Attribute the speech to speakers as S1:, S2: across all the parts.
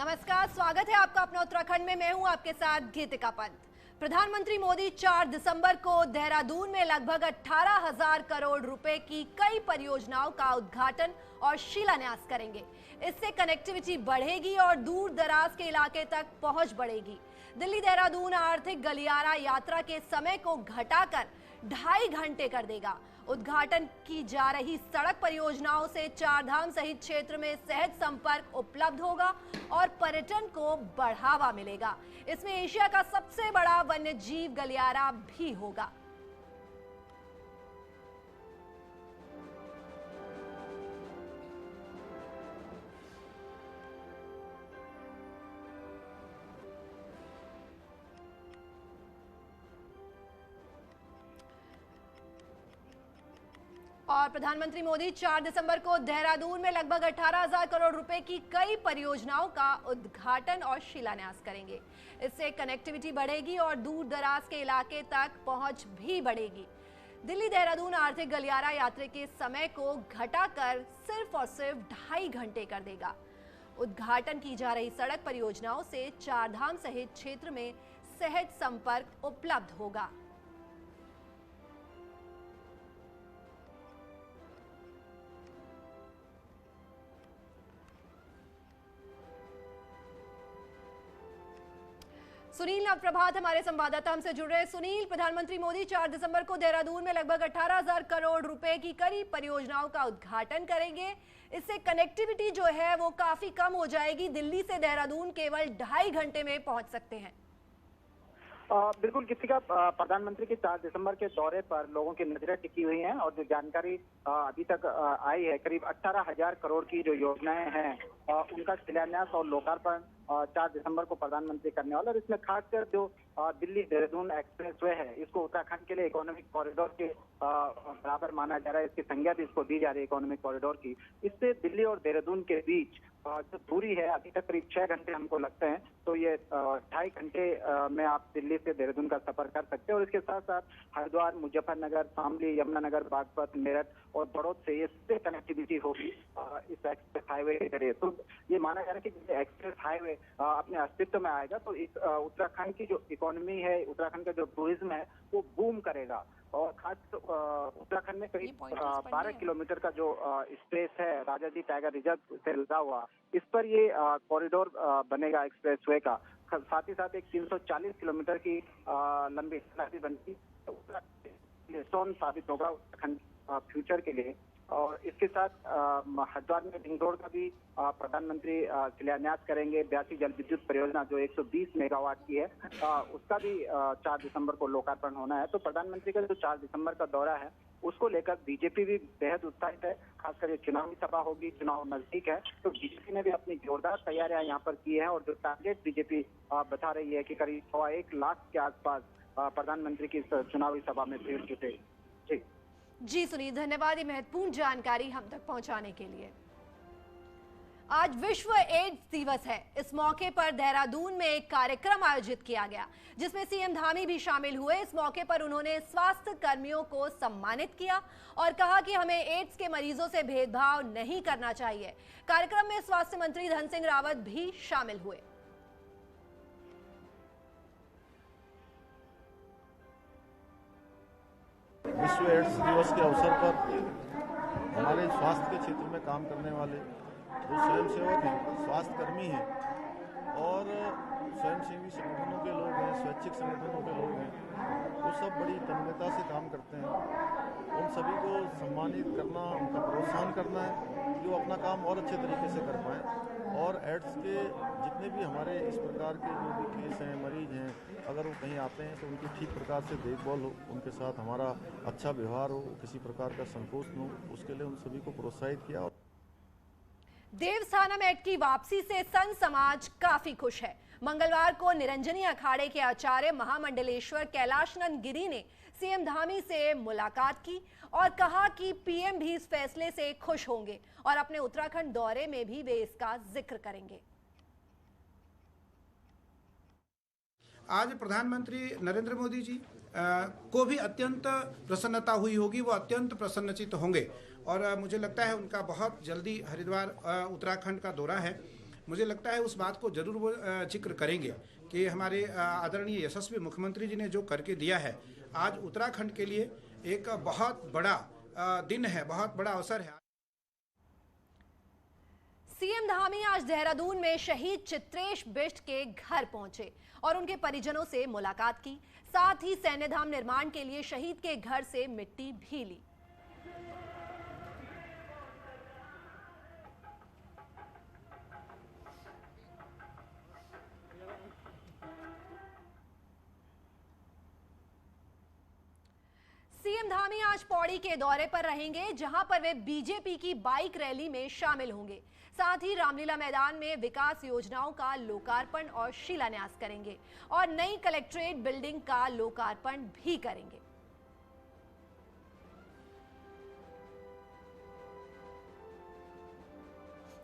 S1: नमस्कार, स्वागत है आपका अपना उत्तराखंड में। मैं हूं आपके साथ गीतिका पंत। प्रधानमंत्री मोदी 4 दिसंबर को देहरादून में लगभग 18,000 करोड़ रुपए की कई परियोजनाओं का उद्घाटन और शिलान्यास करेंगे। इससे कनेक्टिविटी बढ़ेगी और दूर दराज के इलाके तक पहुंच बढ़ेगी। दिल्ली देहरादून आर्थिक गलियारा यात्रा के समय को घटाकर 2.5 घंटे कर देगा। उद्घाटन की जा रही सड़क परियोजनाओं से चारधाम सहित क्षेत्र में सहज संपर्क उपलब्ध होगा और पर्यटन को बढ़ावा मिलेगा। इसमें एशिया का सबसे बड़ा वन्य जीव गलियारा भी होगा। और प्रधानमंत्री मोदी 4 दिसंबर को देहरादून में लगभग 18,000 करोड़ रुपए की कई परियोजनाओं का उद्घाटन और शिलान्यास करेंगे। इससे कनेक्टिविटी बढ़ेगी और दूर दराज के इलाके तक पहुंच भी बढ़ेगी। दिल्ली देहरादून आर्थिक गलियारा यात्रा के समय को घटाकर सिर्फ और सिर्फ 2.5 घंटे कर देगा। उद्घाटन की जा रही सड़क परियोजनाओं से चारधाम सहित क्षेत्र में सहज संपर्क उपलब्ध होगा। सुनील नवप्रभात हमारे संवाददाता हमसे जुड़ रहे हैं। सुनील, प्रधानमंत्री मोदी 4 दिसंबर को देहरादून में लगभग 18,000 करोड़ रुपए की कई परियोजनाओं का उद्घाटन करेंगे। इससे कनेक्टिविटी जो है वो काफी कम हो जाएगी। दिल्ली से देहरादून केवल 2.5 घंटे में पहुंच सकते हैं।
S2: बिल्कुल किसी का प्रधानमंत्री के 4 दिसंबर के दौरे पर लोगों की नजरें टिकी हुई हैं और जो जानकारी अभी तक आई है, करीब 18,000 करोड़ की जो योजनाएं हैं उनका शिलान्यास और लोकार्पण 4 दिसंबर को प्रधानमंत्री करने वाला। और इसमें खासकर जो दिल्ली देहरादून एक्सप्रेसवे है, इसको उत्तराखंड के लिए इकोनॉमिक कॉरिडोर के बराबर माना जा रहा है। इसकी संज्ञा भी इसको दी जा रही है इकोनॉमिक कॉरिडोर की। इससे दिल्ली और देहरादून के बीच जो दूरी है अभी तक करीब 6 घंटे हमको लगते हैं, तो ये 2.5 घंटे में आप दिल्ली से देहरादून का सफर कर सकते हैं। और इसके साथ साथ हरिद्वार, मुजफ्फरनगर, शामली, यमुनानगर, बागपत, मेरठ और बड़ौद से ये इससे कनेक्टिविटी होगी इस एक्सप्रेस हाईवे के जरिए। तो ये माना जा रहा है कि एक्सप्रेस हाईवे अपने अस्तित्व में आएगा तो इस उत्तराखंड की जो इकोनॉमी है, उत्तराखंड का जो टूरिज्म है वो बूम करेगा। और खास उत्तराखंड में करीब 12 किलोमीटर का जो स्पेस है राजा जी टाइगर रिजर्व से लगा हुआ, इस पर ये कॉरिडोर बनेगा एक्सप्रेसवे का। साथ ही साथ एक 340 किलोमीटर की लंबी सड़क भी बनती है, स्टोन साबित होगा उत्तराखंड फ्यूचर के लिए। और इसके साथ हरिद्वार में रिंग रोड का भी प्रधानमंत्री शिलान्यास करेंगे। 82 जल विद्युत परियोजना जो 120 मेगावाट की है उसका भी 4 दिसंबर को लोकार्पण होना है। तो प्रधानमंत्री का जो 4 दिसंबर का दौरा है उसको लेकर बीजेपी भी बेहद उत्साहित है। खासकर ये चुनावी सभा होगी, चुनाव नजदीक है, तो बीजेपी ने भी अपनी जोरदार तैयारियां यहाँ पर की है। और जो टारगेट बीजेपी बता रही है कि करीब 1.25 लाख के आसपास प्रधानमंत्री की चुनावी सभा में भीड़ जुटे।
S1: जी सुनील, धन्यवाद ये महत्वपूर्ण जानकारी हम तक पहुंचाने के लिए। आज विश्व एड्स दिवस है। इस मौके पर देहरादून में एक कार्यक्रम आयोजित किया गया जिसमें सीएम धामी भी शामिल हुए। इस मौके पर उन्होंने स्वास्थ्य कर्मियों को सम्मानित किया और कहा कि हमें एड्स के मरीजों से भेदभाव नहीं करना चाहिए। कार्यक्रम में स्वास्थ्य मंत्री धन सिंह रावत भी शामिल हुए।
S3: विश्व एड्स दिवस के अवसर पर हमारे स्वास्थ्य के क्षेत्र में काम करने वाले जो स्वयंसेवक हैं, स्वास्थ्य कर्मी हैं और स्वयंसेवी संगठनों के लोग हैं, स्वैच्छिक संगठनों के लोग हैं, वो सब बड़ी तन्मयता से काम करते हैं। उन सभी को सम्मानित करना, उनका प्रोत्साहन करना है जो अपना काम और अच्छे तरीके से कर पाएँ। और एड्स के जितने भी हमारे इस प्रकार के जो भी केस हैं, मरीज हैं, अगर वो कहीं आते हैं तो उनकी ठीक प्रकार से देखभाल हो, उनके साथ हमारा अच्छा व्यवहार हो, किसी प्रकार का संकोच न हो, उसके लिए उन सभी को प्रोत्साहित किया।
S1: देवस्थानम एक्ट की वापसी से संत समाज काफी खुश है। मंगलवार को निरंजनी अखाड़े के आचार्य महामंडलेश्वर कैलाशनंद गिरी ने सीएम धामी से मुलाकात की और कहा कि पीएम भी इस फैसले से खुश होंगे और अपने उत्तराखंड दौरे में भी वे इसका जिक्र करेंगे।
S4: आज प्रधानमंत्री नरेंद्र मोदी जी को भी अत्यंत प्रसन्नता हुई होगी, वो अत्यंत प्रसन्नचित होंगे और मुझे लगता है उनका बहुत जल्दी हरिद्वार उत्तराखंड का दौरा है। मुझे लगता है उस बात को जरूर वो जिक्र करेंगे कि हमारे आदरणीय यशस्वी मुख्यमंत्री जी ने जो करके दिया है, आज उत्तराखंड के लिए एक बहुत बड़ा दिन है, बहुत बड़ा अवसर है।
S1: सीएम धामी आज देहरादून में शहीद चित्रेश बिष्ट के घर पहुंचे और उनके परिजनों से मुलाकात की। साथ ही सैन्य धाम निर्माण के लिए शहीद के घर से मिट्टी भी ली। सीएम धामी आज पौड़ी के दौरे पर रहेंगे, जहां पर वे बीजेपी की बाइक रैली में शामिल होंगे। साथ ही रामलीला मैदान में विकास योजनाओं का लोकार्पण और शिलान्यास करेंगे और नई कलेक्ट्रेट बिल्डिंग का लोकार्पण भी करेंगे।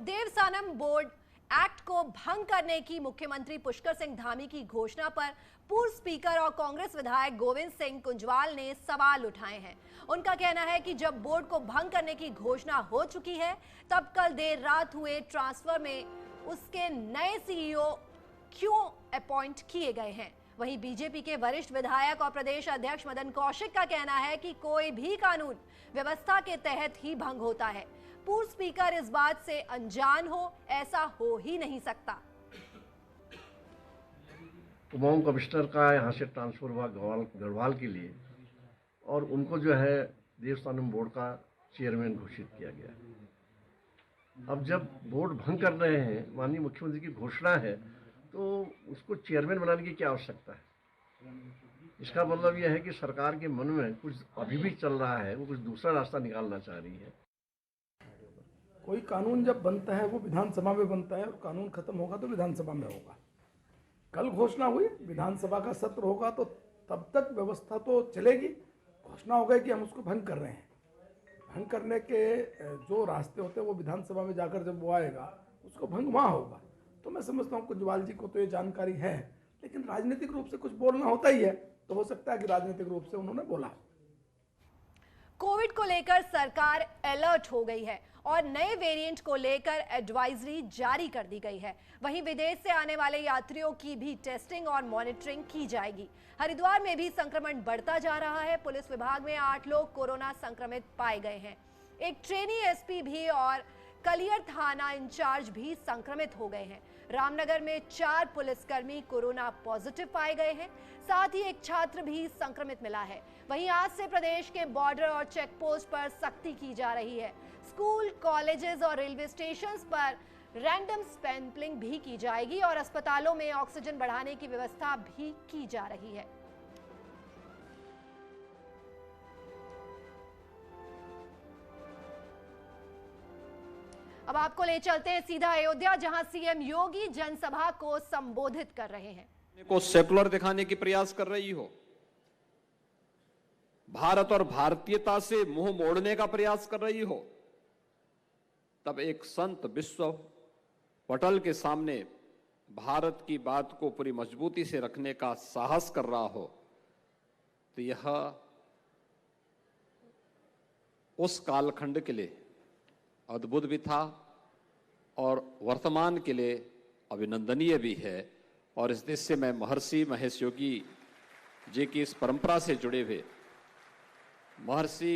S1: देवस्थानम बोर्ड एक्ट को भंग करने की मुख्यमंत्री पुष्कर सिंह धामी की घोषणा पर पूर्व स्पीकर और कांग्रेस विधायक गोविंद सिंह कुंजवाल ने सवाल उठाए हैं। उनका कहना है कि जब बोर्ड को भंग करने की घोषणा हो चुकी है, तब कल देर रात हुए ट्रांसफर में उसके नए सीईओ क्यों अपॉइंट किए गए हैं। वहीं बीजेपी के वरिष्ठ विधायक और प्रदेश अध्यक्ष मदन कौशिक का कहना है कि कोई भी कानून व्यवस्था के तहत ही भंग होता है। पूर्व स्पीकर इस बात से अनजान हो, ऐसा हो ही नहीं सकता।
S5: कुमाऊं कमिश्नर का यहाँ से ट्रांसफर हुआ गढ़वाल के लिए और उनको जो है देवस्थानम बोर्ड का चेयरमैन घोषित किया गया। अब जब बोर्ड भंग कर रहे हैं, माननीय मुख्यमंत्री की घोषणा है, तो उसको चेयरमैन बनाने की क्या आवश्यकता है। इसका मतलब यह है कि सरकार के मन में कुछ अभी भी चल रहा है, वो कुछ दूसरा रास्ता निकालना चाह रही है।
S6: कोई कानून जब बनता है वो विधानसभा में बनता है और कानून खत्म होगा तो विधानसभा में होगा। कल घोषणा हुई, विधानसभा का सत्र होगा तो तब तक व्यवस्था तो चलेगी। घोषणा हो गई कि हम उसको भंग कर रहे हैं। भंग करने के जो रास्ते होते हैं वो विधानसभा में जाकर जब वो आएगा उसको भंग वहाँ होगा। तो मैं समझता हूँ कुंजवाल जी को तो ये जानकारी है, लेकिन राजनीतिक रूप से कुछ बोलना होता ही है, तो हो सकता है कि राजनीतिक रूप से उन्होंने बोला।
S1: कोविड को लेकर सरकार अलर्ट हो गई है और नए वेरिएंट को लेकर एडवाइजरी जारी कर दी गई है। वहीं विदेश से आने वाले यात्रियों की भी टेस्टिंग और मॉनिटरिंग की जाएगी। हरिद्वार में भी संक्रमण बढ़ता जा रहा है। पुलिस विभाग में 8 लोग कोरोना संक्रमित पाए गए हैं। एक ट्रेनी एसपी भी और कलियर थाना इंचार्ज भी संक्रमित हो गए हैं। रामनगर में 4 पुलिसकर्मी कोरोना पॉजिटिव पाए गए हैं। साथ ही एक छात्र भी संक्रमित मिला है। वहीं आज से प्रदेश के बॉर्डर और चेक पोस्ट पर सख्ती की जा रही है। स्कूल, कॉलेजेस और रेलवे स्टेशंस पर रैंडम सैंपलिंग भी की जाएगी और अस्पतालों में ऑक्सीजन बढ़ाने की व्यवस्था भी की जा रही है। अब आपको ले चलते हैं सीधा अयोध्या, जहां सीएम योगी जनसभा को संबोधित कर रहे हैं।
S7: को सेकुलर दिखाने की प्रयास कर रही हो, भारत और भारतीयता से मुंह मोड़ने का प्रयास कर रही हो, तब एक संत विश्व पटल के सामने भारत की बात को पूरी मजबूती से रखने का साहस कर रहा हो, तो यह उस कालखंड के लिए अद्भुत भी था और वर्तमान के लिए अभिनंदनीय भी है। और इस देश से मैं महर्षि महेश योगी जी की इस परंपरा से जुड़े हुए महर्षि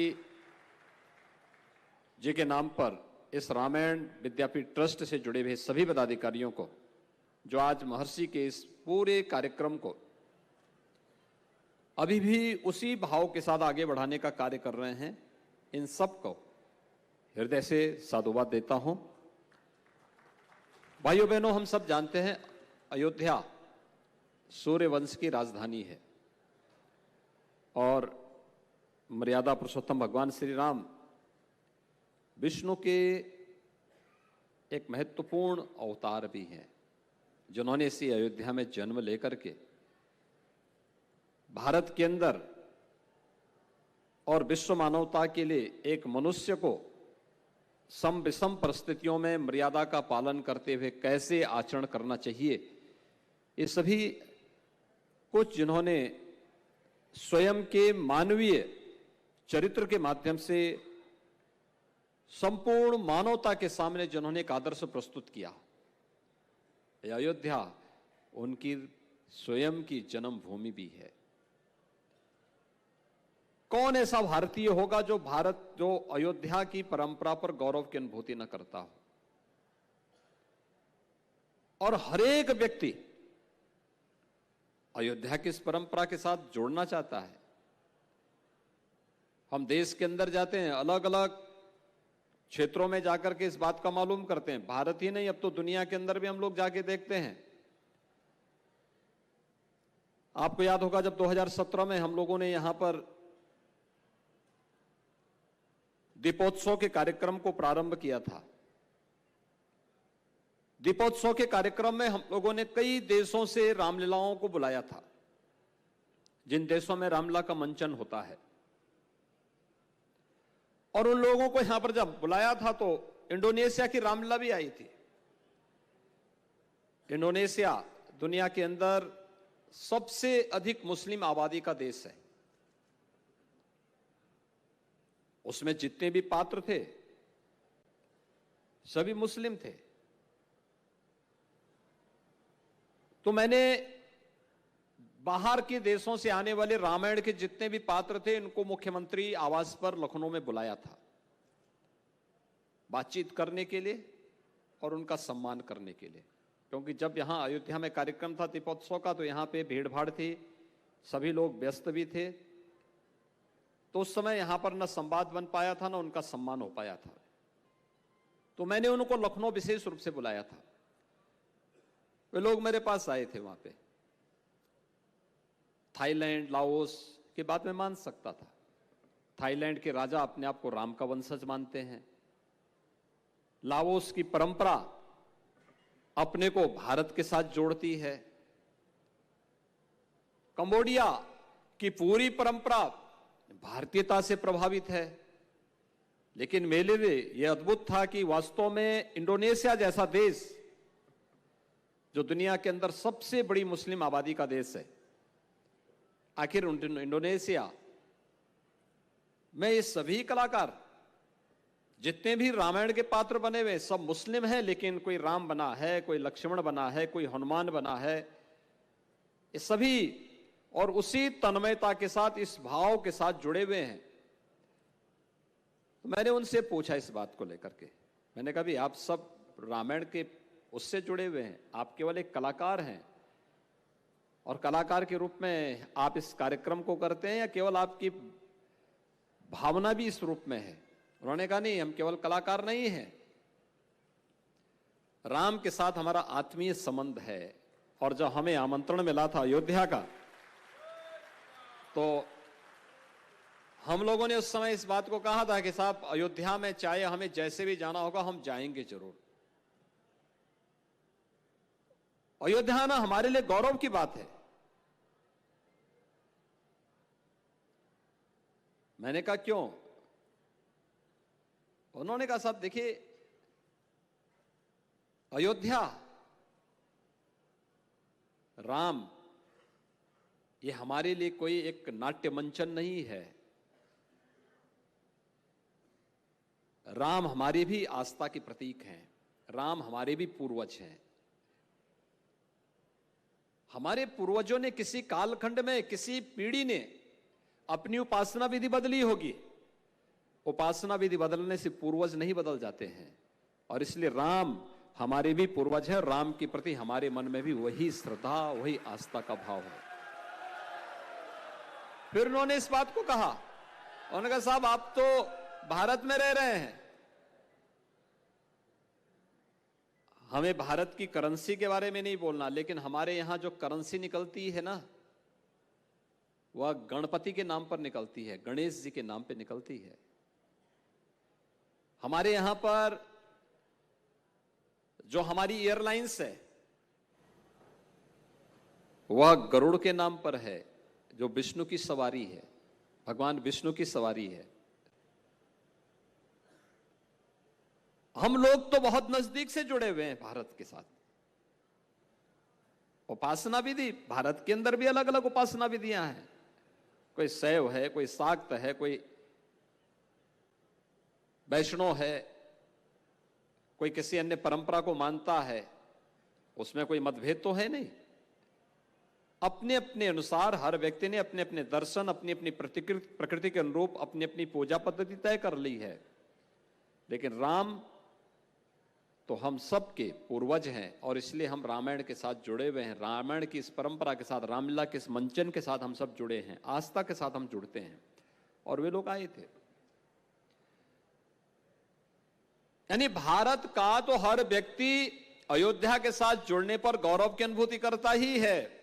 S7: जी के नाम पर इस रामायण विद्यापीठ ट्रस्ट से जुड़े हुए सभी पदाधिकारियों को, जो आज महर्षि के इस पूरे कार्यक्रम को अभी भी उसी भाव के साथ आगे बढ़ाने का कार्य कर रहे हैं, इन सबको हृदय से साधुवाद देता हूं। भाइयों बहनों, हम सब जानते हैं अयोध्या सूर्य वंश की राजधानी है और मर्यादा पुरुषोत्तम भगवान श्री राम विष्णु के एक महत्वपूर्ण अवतार भी हैं, जिन्होंने इसी अयोध्या में जन्म लेकर के भारत के अंदर और विश्व मानवता के लिए एक मनुष्य को सम विषम परिस्थितियों में मर्यादा का पालन करते हुए कैसे आचरण करना चाहिए, ये सभी कुछ जिन्होंने स्वयं के मानवीय चरित्र के माध्यम से संपूर्ण मानवता के सामने जिन्होंने एक आदर्श प्रस्तुत किया, ये अयोध्या उनकी स्वयं की जन्मभूमि भी है। कौन ऐसा भारतीय होगा जो अयोध्या की परंपरा पर गौरव की अनुभूति न करता हो? और हर एक व्यक्ति अयोध्या की इस परंपरा के साथ जोड़ना चाहता है। हम देश के अंदर जाते हैं, अलग अलग क्षेत्रों में जाकर के इस बात का मालूम करते हैं। भारत ही नहीं, अब तो दुनिया के अंदर भी हम लोग जाके देखते हैं। आपको याद होगा जब 2017 में हम लोगों ने यहां पर दीपोत्सव के कार्यक्रम को प्रारंभ किया था। दीपोत्सव के कार्यक्रम में हम लोगों ने कई देशों से रामलीलाओं को बुलाया था, जिन देशों में रामलीला का मंचन होता है। और उन लोगों को यहां पर जब बुलाया था तो इंडोनेशिया की रामलीला भी आई थी। इंडोनेशिया दुनिया के अंदर सबसे अधिक मुस्लिम आबादी का देश है। उसमें जितने भी पात्र थे सभी मुस्लिम थे। तो मैंने बाहर के देशों से आने वाले रामायण के जितने भी पात्र थे इनको मुख्यमंत्री आवास पर लखनऊ में बुलाया था, बातचीत करने के लिए और उनका सम्मान करने के लिए। क्योंकि जब यहां अयोध्या में कार्यक्रम था दीपोत्सव का तो यहां पे भीड़ भाड़ थी, सभी लोग व्यस्त भी थे। तो उस समय यहां पर न संवाद बन पाया था, न उनका सम्मान हो पाया था। तो मैंने उनको लखनऊ विशेष रूप से बुलाया था। वे लोग मेरे पास आए थे। वहां पे थाईलैंड, लाओस की बात मैं मान सकता था। थाईलैंड के राजा अपने आप को राम का वंशज मानते हैं। लाओस की परंपरा अपने को भारत के साथ जोड़ती है। कंबोडिया की पूरी परंपरा भारतीयता से प्रभावित है। लेकिन मेरे लिए यह अद्भुत था कि वास्तव में इंडोनेशिया जैसा देश, जो दुनिया के अंदर सबसे बड़ी मुस्लिम आबादी का देश है, आखिर इंडोनेशिया में ये सभी कलाकार जितने भी रामायण के पात्र बने हुए सब मुस्लिम हैं, लेकिन कोई राम बना है, कोई लक्ष्मण बना है, कोई हनुमान बना है, ये सभी और उसी तन्मयता के साथ, इस भाव के साथ जुड़े हुए हैं। तो मैंने उनसे पूछा इस बात को लेकर के, मैंने कहा भी आप सब रामायण के उससे जुड़े हुए हैं, आप केवल एक कलाकार हैं और कलाकार के रूप में आप इस कार्यक्रम को करते हैं या केवल आपकी भावना भी इस रूप में है? उन्होंने कहा नहीं, हम केवल कलाकार नहीं हैं, राम के साथ हमारा आत्मीय संबंध है। और जब हमें आमंत्रण मिला था अयोध्या का तो हम लोगों ने उस समय इस बात को कहा था कि साहब अयोध्या में चाहे हमें जैसे भी जाना होगा हम जाएंगे जरूर। अयोध्या आना हमारे लिए गौरव की बात है। मैंने कहा क्यों? उन्होंने कहा साहब देखिए, अयोध्या, राम, ये हमारे लिए कोई एक नाट्य मंचन नहीं है। राम हमारी भी आस्था के प्रतीक हैं, राम हमारे भी पूर्वज हैं। हमारे पूर्वजों ने किसी कालखंड में, किसी पीढ़ी ने अपनी उपासना विधि बदली होगी। उपासना विधि बदलने से पूर्वज नहीं बदल जाते हैं, और इसलिए राम हमारे भी पूर्वज हैं। राम के प्रति हमारे मन में भी वही श्रद्धा, वही आस्था का भाव है। फिर उन्होंने इस बात को कहा, उन्होंने कहा साहब आप तो भारत में रह रहे हैं, हमें भारत की करेंसी के बारे में नहीं बोलना, लेकिन हमारे यहां जो करेंसी निकलती है ना, वह गणपति के नाम पर निकलती है, गणेश जी के नाम पर निकलती है। हमारे यहां पर जो हमारी एयरलाइंस है वह गरुड़ के नाम पर है, जो विष्णु की सवारी है, भगवान विष्णु की सवारी है। हम लोग तो बहुत नजदीक से जुड़े हुए हैं भारत के साथ। उपासना विधि, भारत के अंदर भी अलग अलग उपासना विधियां हैं, कोई शैव है, कोई शाक्त है, कोई वैष्णव है, कोई किसी अन्य परंपरा को मानता है। उसमें कोई मतभेद तो है नहीं। अपने अपने अनुसार हर व्यक्ति ने अपने अपने दर्शन, अपनी अपनी प्रकृति के अनुरूप अपनी अपनी पूजा पद्धति तय कर ली है। लेकिन राम तो हम सब के पूर्वज हैं और इसलिए हम रामायण के साथ जुड़े हुए हैं। रामायण की इस परंपरा के साथ, रामलीला के इस मंचन के साथ हम सब जुड़े हैं, आस्था के साथ हम जुड़ते हैं। और वे लोग आए थे। यानी भारत का तो हर व्यक्ति अयोध्या के साथ जुड़ने पर गौरव की अनुभूति करता ही है।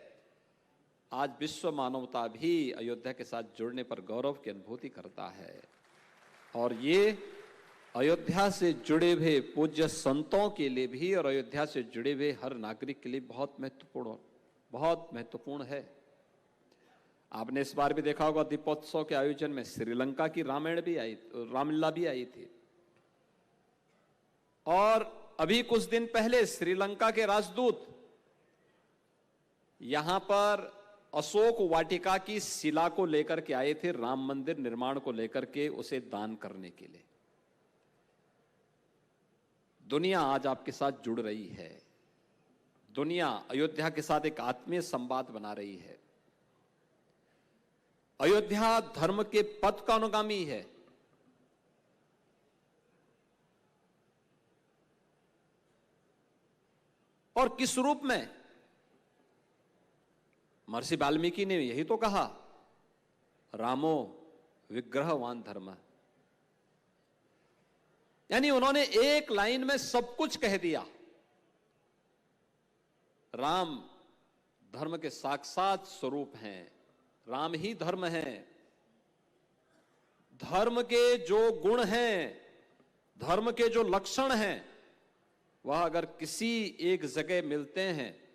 S7: आज विश्व मानवता भी अयोध्या के साथ जुड़ने पर गौरव की अनुभूति करता है। और ये अयोध्या से जुड़े हुए पूज्य संतों के लिए भी और अयोध्या से जुड़े हुए हर नागरिक के लिए बहुत महत्वपूर्ण है। आपने इस बार भी देखा होगा दीपोत्सव के आयोजन में श्रीलंका की रामलीला भी आई थी। और अभी कुछ दिन पहले श्रीलंका के राजदूत यहां पर अशोक वाटिका की शिला को लेकर के आए थे, राम मंदिर निर्माण को लेकर के उसे दान करने के लिए। दुनिया आज आपके साथ जुड़ रही है। दुनिया अयोध्या के साथ एक आत्मीय संवाद बना रही है। अयोध्या धर्म के पथ का अनुगामी है। और किस रूप में? महर्षि वाल्मीकि ने यही तो कहा, रामो विग्रहवान धर्म। यानी उन्होंने एक लाइन में सब कुछ कह दिया। राम धर्म के साक्षात स्वरूप हैं, राम ही धर्म है। धर्म के जो गुण हैं, धर्म के जो लक्षण हैं, वह अगर किसी एक जगह मिलते हैं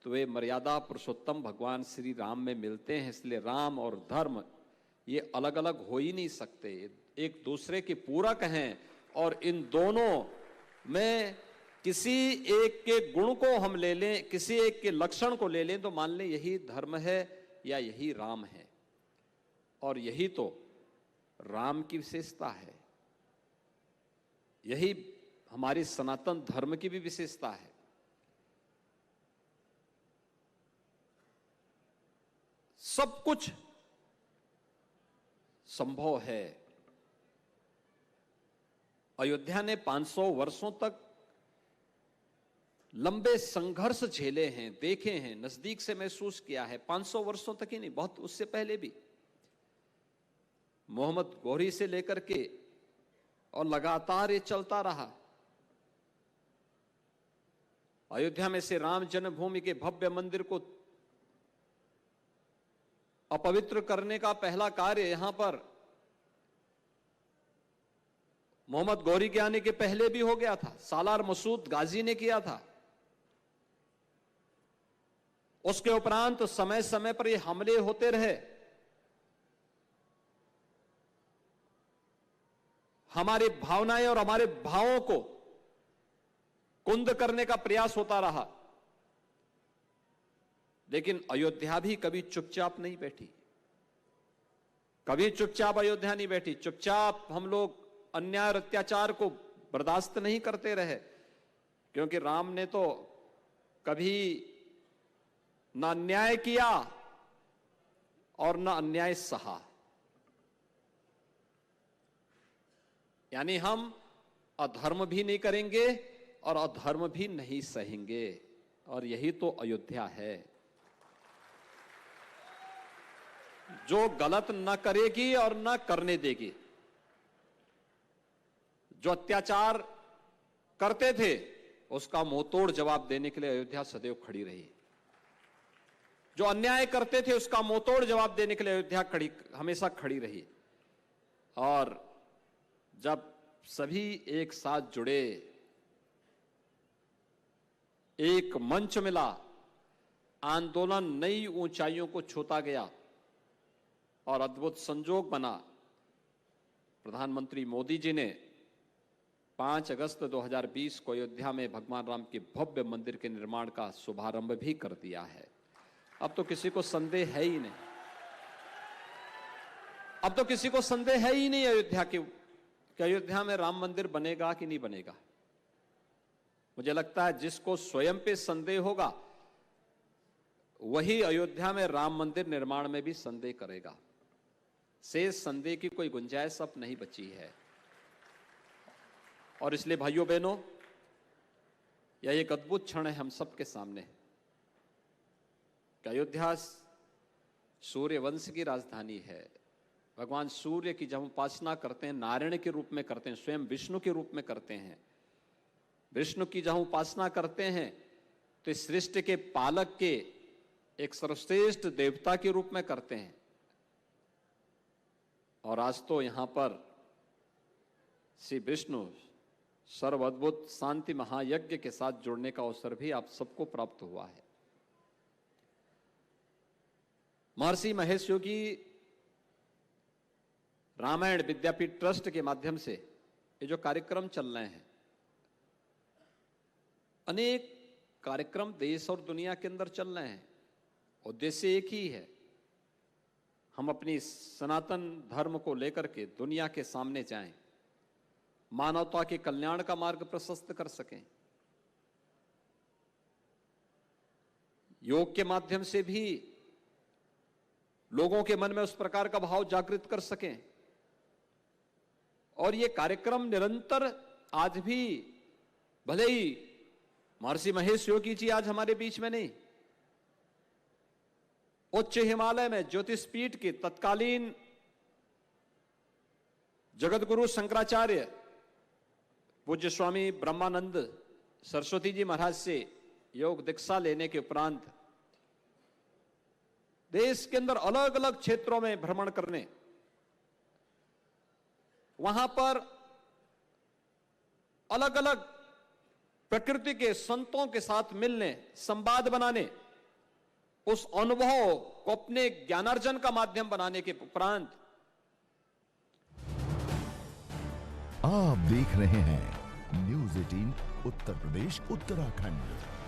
S7: तो वे मर्यादा पुरुषोत्तम भगवान श्री राम में मिलते हैं। इसलिए राम और धर्म ये अलग अलग हो ही नहीं सकते, एक दूसरे के पूरक हैं। और इन दोनों में किसी एक के गुण को हम ले लें, किसी एक के लक्षण को ले लें तो मान लें यही धर्म है या यही राम है। और यही तो राम की विशेषता है, यही हमारी सनातन धर्म की भी विशेषता है। सब कुछ संभव है। अयोध्या ने 500 वर्षों तक लंबे संघर्ष झेले हैं, देखे हैं, नजदीक से महसूस किया है। 500 वर्षों तक ही नहीं, बहुत उससे पहले भी मोहम्मद गौरी से लेकर के और लगातार ये चलता रहा। अयोध्या में से राम जन्मभूमि के भव्य मंदिर को अपवित्र करने का पहला कार्य यहां पर मोहम्मद गौरी के आने के पहले भी हो गया था। सालार मसूद गाजी ने किया था। उसके उपरांत समय समय पर ये हमले होते रहे। हमारी भावनाएं और हमारे भावों को कुंद करने का प्रयास होता रहा। लेकिन अयोध्या भी कभी चुपचाप नहीं बैठी, कभी चुपचाप अयोध्या नहीं बैठी। चुपचाप हम लोग अन्याय और अत्याचार को बर्दाश्त नहीं करते रहे, क्योंकि राम ने तो कभी न अन्याय किया और न अन्याय सहा। यानी हम अधर्म भी नहीं करेंगे और अधर्म भी नहीं सहेंगे। और यही तो अयोध्या है, जो गलत न करेगी और न करने देगी। जो अत्याचार करते थे उसका मुंहतोड़ जवाब देने के लिए अयोध्या सदैव खड़ी रही। जो अन्याय करते थे उसका मुंहतोड़ जवाब देने के लिए अयोध्या हमेशा खड़ी रही। और जब सभी एक साथ जुड़े, एक मंच मिला, आंदोलन नई ऊंचाइयों को छूता गया और अद्भुत संजोग बना। प्रधानमंत्री मोदी जी ने 5 अगस्त 2020 को अयोध्या में भगवान राम के भव्य मंदिर के निर्माण का शुभारंभ भी कर दिया है। अब तो किसी को संदेह है ही नहीं, अब तो किसी को संदेह है ही नहीं अयोध्या कि अयोध्या में राम मंदिर बनेगा कि नहीं बनेगा। मुझे लगता है जिसको स्वयं पे संदेह होगा वही अयोध्या में राम मंदिर निर्माण में भी संदेह करेगा। शेष संदेह की कोई गुंजाइश अब नहीं बची है। और इसलिए भाइयों बहनों, यह एक अद्भुत क्षण है हम सबके सामने कि अयोध्या सूर्य वंश की राजधानी है। भगवान सूर्य की जब हम उपासना करते हैं, नारायण के रूप में करते हैं, स्वयं विष्णु के रूप में करते हैं, विष्णु की जब उपासना करते हैं तो इस सृष्टि के पालक के एक सर्वश्रेष्ठ देवता के रूप में करते हैं। और आज तो यहां पर श्री विष्णु सर्व अद्भुत शांति महायज्ञ के साथ जुड़ने का अवसर भी आप सबको प्राप्त हुआ है। महर्षि महेश योगी रामायण विद्यापीठ ट्रस्ट के माध्यम से ये जो कार्यक्रम चल रहे हैं, अनेक कार्यक्रम देश और दुनिया के अंदर चल रहे हैं, उद्देश्य एक ही है, हम अपनी सनातन धर्म को लेकर के दुनिया के सामने जाएं, मानवता के कल्याण का मार्ग प्रशस्त कर सकें। योग के माध्यम से भी लोगों के मन में उस प्रकार का भाव जागृत कर सकें। और ये कार्यक्रम निरंतर आज भी, भले ही महर्षि महेश योगी जी आज हमारे बीच में नहीं, उच्च हिमालय में ज्योतिषपीठ के तत्कालीन जगत गुरु शंकराचार्य पूज्य स्वामी ब्रह्मानंद सरस्वती जी महाराज से योग दीक्षा लेने के उपरांत देश के अंदर अलग अलग क्षेत्रों में भ्रमण करने, वहां पर अलग अलग प्रकृति के संतों के साथ मिलने, संवाद बनाने, उस अनुभव को अपने ज्ञानार्जन का माध्यम बनाने के उपरांत
S8: आप देख रहे हैं न्यूज़ 18 उत्तर प्रदेश उत्तराखंड।